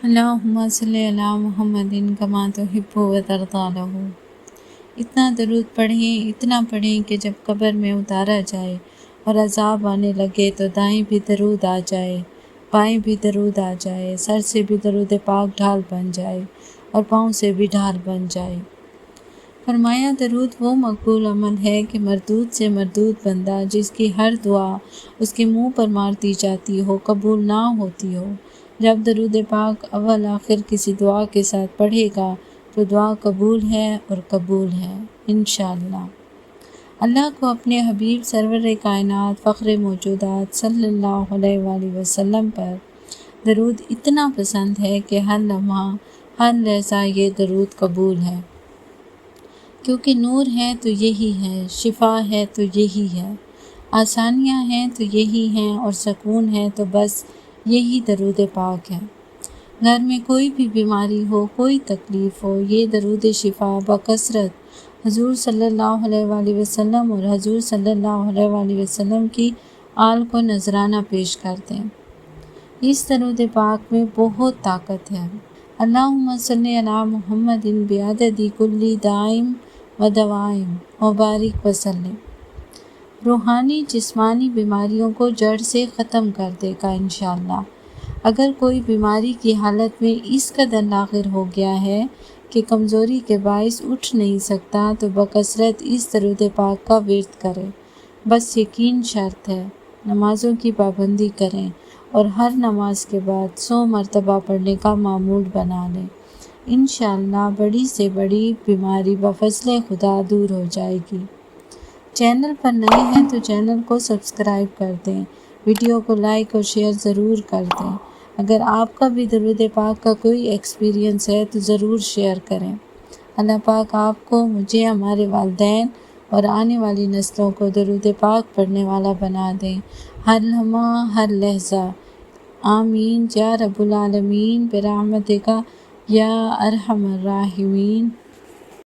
اللہم صلی علی محمد کما تحب و ترضی لہ۔ اتنا درود پڑھیں، اتنا پڑھیں کہ جب قبر میں اتارا جائے اور عذاب آنے لگے تو دائیں بھی درود آ جائے، بائیں بھی درود آ جائے، سر سے بھی درود پاک ڈھال بن جائے اور پاؤں سے بھی ڈھال بن جائے۔ فرمایا درود وہ مقبول عمل ہے کہ مردود سے مردود بندہ جس کی ہر دعا اس کے منہ پر مار دی جاتی ہو قبول نہ ہوتی ہو، جب درود پاک اول آخر کسی دعا کے ساتھ پڑھے گا تو دعا قبول ہے اور قبول ہے انشاءاللہ۔ اللہ کو اپنے حبیب سرور کائنات فخر موجودات صلی اللہ علیہ وآلہ وسلم پر درود اتنا پسند ہے کہ ہر لمحہ ہر لحظہ یہ درود قبول ہے، کیونکہ نور ہے تو یہی ہے، شفا ہے تو یہی ہے، آسانیاں ہیں تو یہی ہیں اور سکون ہے تو بس یہی درود پاک ہے۔ گھر میں کوئی بھی بیماری ہو، کوئی تکلیف ہو، یہ درود شفا بکثرت حضور صلی اللہ علیہ وآلہ وسلم اور حضور صلی اللہ علیہ وآلہ وسلم کی آل کو نذرانہ پیش کرتے ہیں۔ اس درود پاک میں بہت طاقت ہے۔ اللہم صلی علی محمد بعدد کل دائم و دوائم وبارک وسلم۔ روحانی جسمانی بیماریوں کو جڑ سے ختم کر دے گا انشاءاللہ۔ اگر کوئی بیماری کی حالت میں اس قدر لاغر ہو گیا ہے کہ کمزوری کے باعث اٹھ نہیں سکتا تو بکثرت اس درود پاک کا ورد کرے۔ بس یقین شرط ہے، نمازوں کی پابندی کریں اور ہر نماز کے بعد 100 مرتبہ پڑھنے کا معمول بنا لیں۔ انشاءاللہ بڑی سے بڑی بیماری بفضل خدا دور ہو جائے گی۔ چینل پر نئے ہیں تو چینل کو سبسکرائب کر دیں، ویڈیو کو لائک اور شیئر ضرور کر دیں۔ اگر آپ کا بھی درود پاک کا کوئی ایکسپیرینس ہے تو ضرور شیئر کریں۔ اللہ پاک آپ کو، مجھے، ہمارے والدین اور آنے والی نسلوں کو درود پاک پڑھنے والا بنا دیں، ہر لمحہ ہر لحظہ۔ آمین یا رب العالمین برحمتک یا ارحم الراحمین۔